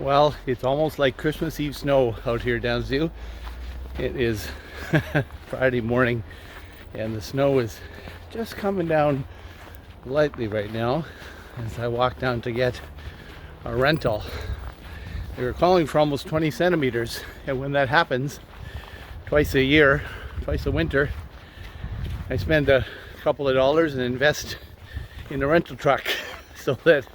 Well, it's almost like Christmas Eve snow out here down Zoo. It is Friday morning and the snow is just coming down lightly right now as I walk down to get a rental. They were calling for almost 20 centimeters, and when that happens twice a year, twice a winter, I spend a couple of dollars and invest in a rental truck so that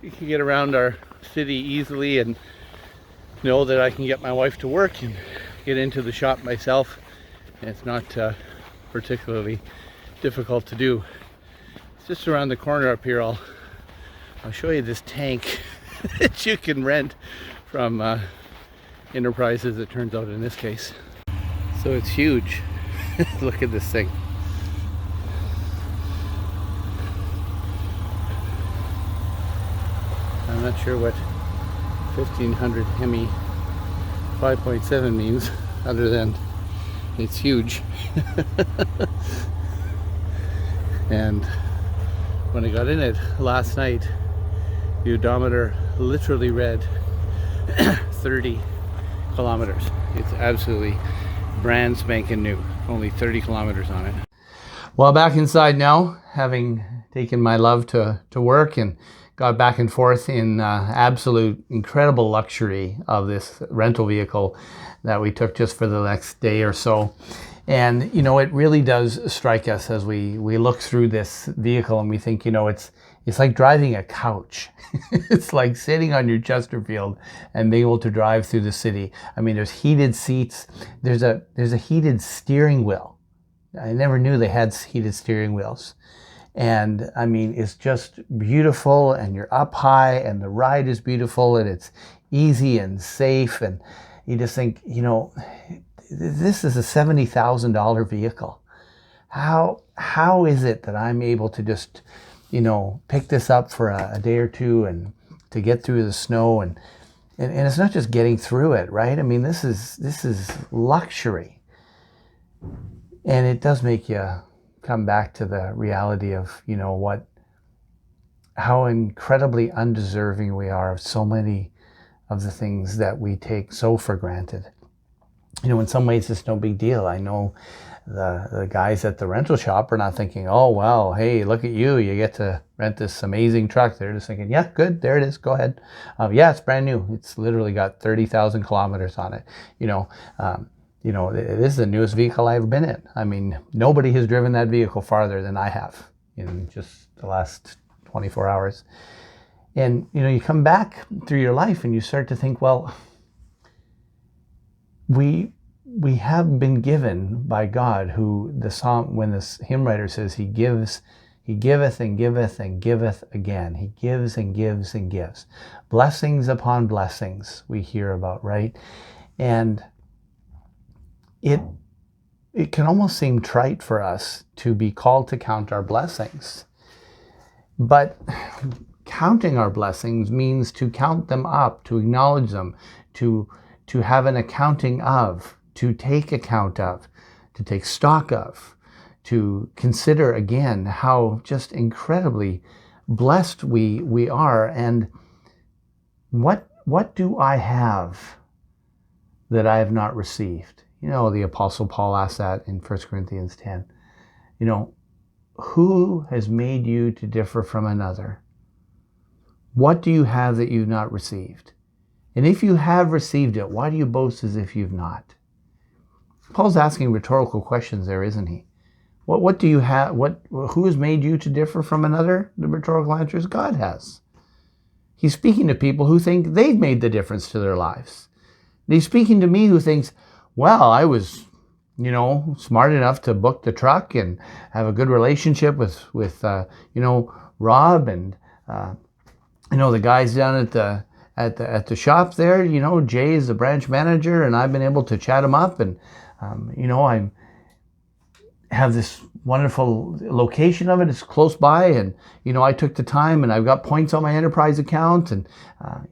we can get around our city easily and know that I can get my wife to work and get into the shop myself. And it's not particularly difficult to do. It's just around the corner up here. I'll show you this tank that you can rent from Enterprises, it turns out in this case. So it's huge. Look at this thing. I'm not sure what 1500 Hemi 5.7 means other than it's huge. And when I got in it last night, the odometer literally read 30 kilometers. It's absolutely brand spanking new. Only 30 kilometers on it. Well, back inside now, having taken my love to work and got back and forth in absolute incredible luxury of this rental vehicle that we took just for the next day or so. And, you know, it really does strike us as we look through this vehicle and we think, you know, it's like driving a couch. It's like sitting on your Chesterfield and being able to drive through the city. I mean, there's heated seats. There's a heated steering wheel. I never knew they had heated steering wheels. And I mean, it's just beautiful, and you're up high and the ride is beautiful and it's easy and safe. And you just think, you know, this is a $70,000 vehicle. How is it that I'm able to just, you know, pick this up for a day or two and to get through the snow and it's not just getting through it, right? I mean, this is luxury. And it does make you come back to the reality of, you know, how incredibly undeserving we are of so many of the things that we take so for granted. You know, in some ways it's no big deal. I know the guys at the rental shop are not thinking, oh, well, hey, look at you get to rent this amazing truck. They're just thinking, yeah, good, there it is, go ahead. Yeah, it's brand new. It's literally got 30,000 kilometers on it. You know, this is the newest vehicle I've been in. I mean, nobody has driven that vehicle farther than I have in just the last 24 hours. And, you know, you come back through your life and you start to think, well, we have been given by God, who the psalm, when the hymn writer says he giveth and giveth and giveth again. He gives and gives and gives. Blessings upon blessings we hear about, right? And it can almost seem trite for us to be called to count our blessings. But counting our blessings means to count them up, to acknowledge them, to have an accounting of, to take account of, to take stock of, to consider again how just incredibly blessed we are. And what do I have that I have not received? You know, the Apostle Paul asked that in 1 Corinthians 10. You know, who has made you to differ from another? What do you have that you've not received? And if you have received it, why do you boast as if you've not? Paul's asking rhetorical questions there, isn't he? What do you have? Who has made you to differ from another? The rhetorical answer is God has. He's speaking to people who think they've made the difference to their lives. And he's speaking to me who thinks, well, I was, you know, smart enough to book the truck and have a good relationship with you know, Rob and you know, the guys down at the shop there. You know, Jay is the branch manager, and I've been able to chat him up, and you know, I have this wonderful location of it. It's close by, and you know, I took the time, and I've got points on my enterprise account, and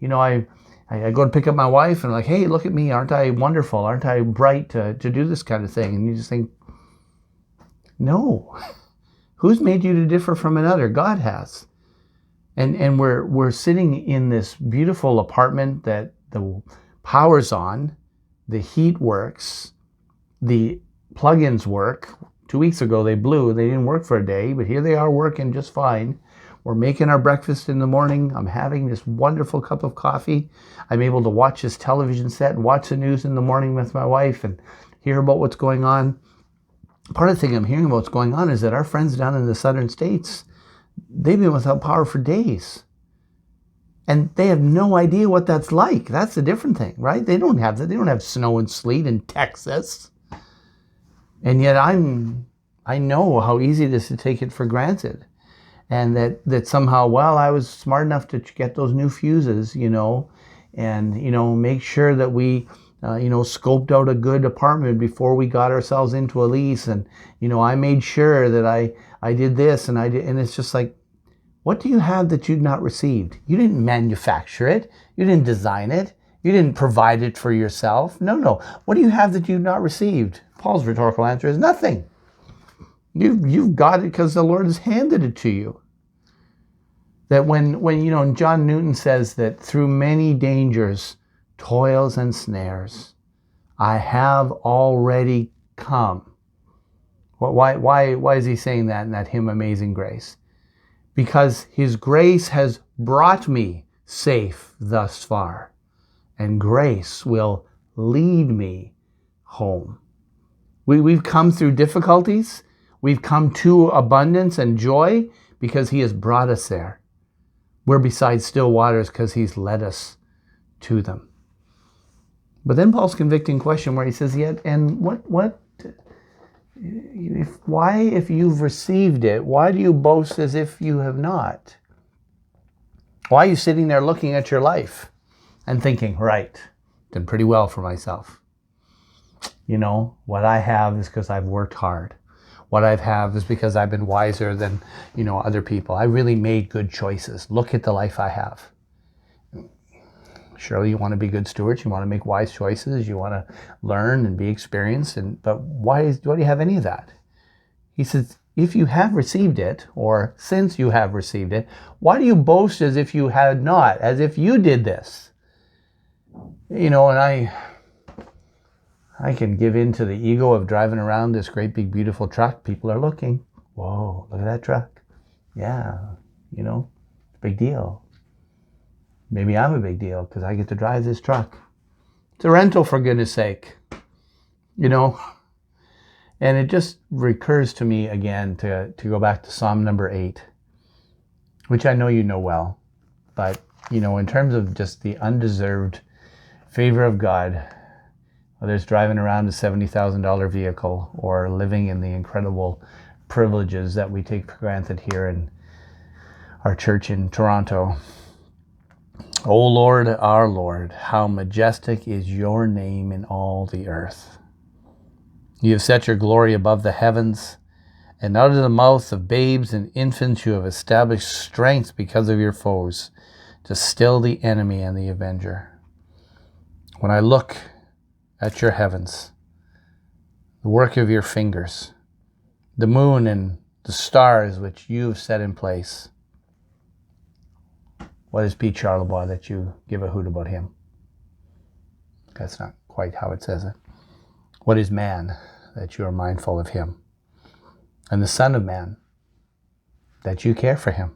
you know, I go to pick up my wife and I'm like, hey, look at me. Aren't I wonderful? Aren't I bright to do this kind of thing? And you just think, no. Who's made you to differ from another? God has. And we're sitting in this beautiful apartment that the power's on, the heat works, the plugins work. 2 weeks ago they blew, they didn't work for a day, but here they are working just fine. We're making our breakfast in the morning. I'm having this wonderful cup of coffee. I'm able to watch this television set and watch the news in the morning with my wife and hear about what's going on. Part of the thing I'm hearing about what's going on is that our friends down in the southern states, they've been without power for days. And they have no idea what that's like. That's a different thing, right? They don't have that. They don't have snow and sleet in Texas. And yet I know how easy it is to take it for granted. And that somehow, well, I was smart enough to get those new fuses, and, make sure that we, scoped out a good apartment before we got ourselves into a lease. And, I made sure that I did this and and it's just like, what do you have that you've not received? You didn't manufacture it. You didn't design it. You didn't provide it for yourself. No. What do you have that you've not received? Paul's rhetorical answer is nothing. You've got it because the Lord has handed it to you. That when John Newton says that through many dangers, toils and snares, I have already come. Why is he saying that in that hymn, Amazing Grace? Because his grace has brought me safe thus far, and grace will lead me home. We've come through difficulties. We've come to abundance and joy because he has brought us there. We're beside still waters because he's led us to them. But then Paul's convicting question where he says, yet, and if you've received it, why do you boast as if you have not? Why are you sitting there looking at your life and thinking, right, did pretty well for myself. What I have is because I've worked hard. What I have is because I've been wiser than, other people. I really made good choices. Look at the life I have. Surely you want to be good stewards. You want to make wise choices. You want to learn and be experienced. But why do you have any of that? He says, if you have received it, or since you have received it, why do you boast as if you had not, as if you did this? And I can give in to the ego of driving around this great big beautiful truck. People are looking. Whoa, look at that truck. Yeah, big deal. Maybe I'm a big deal because I get to drive this truck. It's a rental, for goodness sake. And it just recurs to me again to go back to Psalm number 8, which I know you know well. But, in terms of just the undeserved favor of God, whether it's driving around a $70,000 vehicle or living in the incredible privileges that we take for granted here in our church in Toronto. O Lord, our Lord, how majestic is your name in all the earth. You have set your glory above the heavens, and out of the mouth of babes and infants you have established strength because of your foes, to still the enemy and the avenger. When I look at your heavens, the work of your fingers, the moon and the stars which you have set in place, what is Pete Charlebois that you give a hoot about him? That's not quite how it says it. What is man that you are mindful of him? And the Son of Man, that you care for him.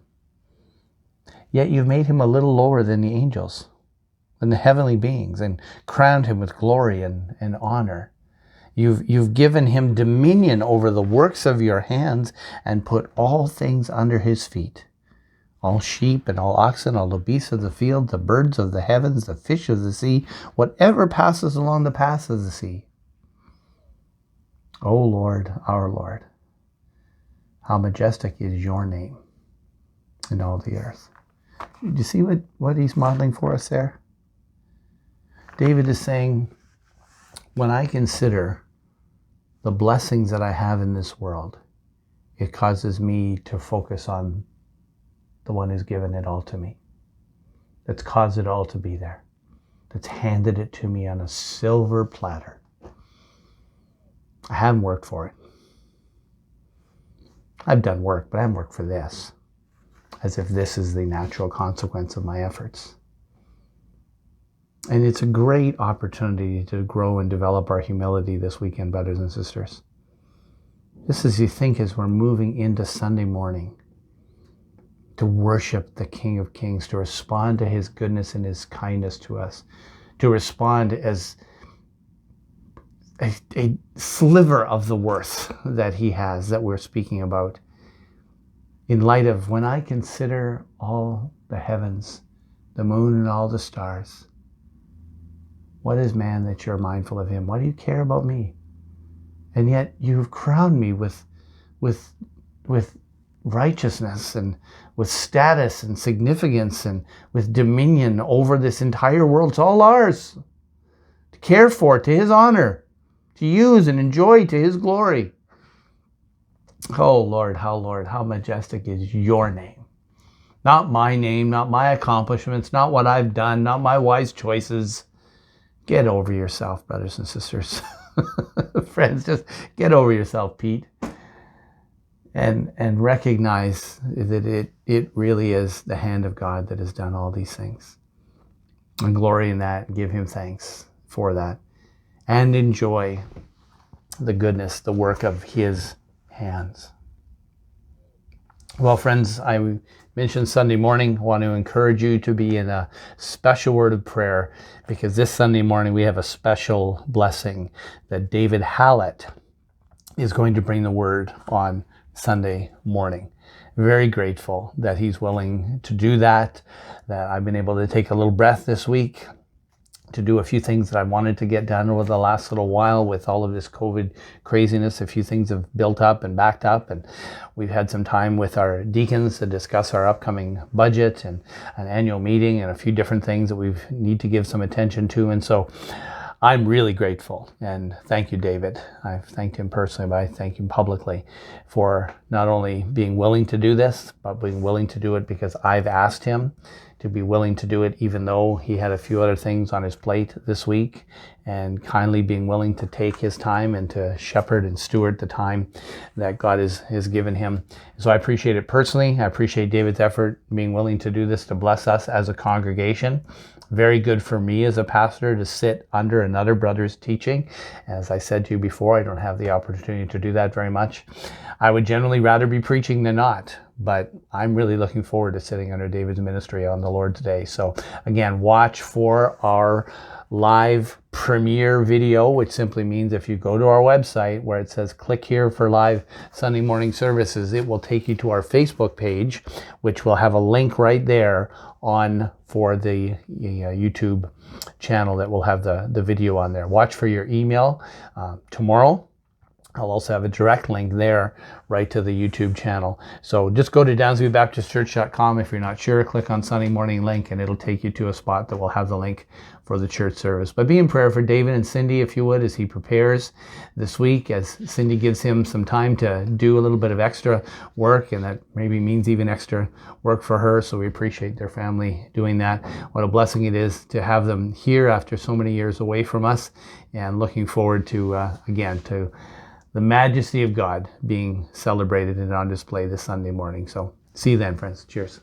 Yet you've made him a little lower than the angels, than the heavenly beings, and crowned him with glory and honor. You've given him dominion over the works of your hands and put all things under his feet. All sheep and all oxen, all the beasts of the field, the birds of the heavens, the fish of the sea, whatever passes along the paths of the sea. O Lord, our Lord, how majestic is your name in all the earth. Do you see what he's modeling for us there? David is saying, when I consider the blessings that I have in this world, it causes me to focus on the one who's given it all to me, that's caused it all to be there, that's handed it to me on a silver platter. I haven't worked for it. I've done work, but I haven't worked for this. as if this is the natural consequence of my efforts. And it's a great opportunity to grow and develop our humility this weekend, brothers and sisters. Just as you think, as we're moving into Sunday morning, to worship the King of Kings, to respond to his goodness and his kindness to us, to respond as a sliver of the worth that he has, that we're speaking about, in light of when I consider all the heavens, the moon and all the stars. What is man that you're mindful of him? Why do you care about me? And yet you've crowned me with righteousness and with status and significance and with dominion over this entire world. It's all ours to care for, to his honor, to use and enjoy to his glory. Oh Lord, how majestic is your name. Not my name, not my accomplishments, not what I've done, not my wise choices. Get over yourself, brothers and sisters. Friends, just get over yourself, Pete. And recognize that it really is the hand of God that has done all these things. And glory in that, give him thanks for that. And enjoy the goodness, the work of his hands. Well, friends, I mentioned Sunday morning. I want to encourage you to be in a special word of prayer, because this Sunday morning we have a special blessing that David Hallett is going to bring the word on Sunday morning. Very grateful that he's willing to do that I've been able to take a little breath this week to do a few things that I wanted to get done over the last little while with all of this COVID craziness. A few things have built up and backed up, and we've had some time with our deacons to discuss our upcoming budget and an annual meeting and a few different things that we need to give some attention to. And so I'm really grateful, and thank you, David. I've thanked him personally, but I thank him publicly for not only being willing to do this, but being willing to do it because I've asked him to be willing to do it, even though he had a few other things on his plate this week, and kindly being willing to take his time and to shepherd and steward the time that God has given him. So I appreciate it personally. I appreciate David's effort, being willing to do this to bless us as a congregation. Very good for me as a pastor to sit under another brother's teaching. As I said to you before, I don't have the opportunity to do that very much. I would generally rather be preaching than not, but I'm really looking forward to sitting under David's ministry on the Lord's Day. So again, watch for our live premiere video, which simply means if you go to our website where it says click here for live Sunday morning services, it will take you to our Facebook page, which will have a link right there on for the YouTube channel that will have the video on there. Watch for your email tomorrow. I'll also have a direct link there right to the YouTube channel. So just go to downsviewbaptistchurch.com. If you're not sure, click on Sunday morning link and it'll take you to a spot that will have the link for the church service. But be in prayer for David and Cindy, if you would, as he prepares this week, as Cindy gives him some time to do a little bit of extra work, and that maybe means even extra work for her. So we appreciate their family doing that. What a blessing it is to have them here after so many years away from us, and looking forward to, again, to the majesty of God being celebrated and on display this Sunday morning. So see you then, friends. Cheers.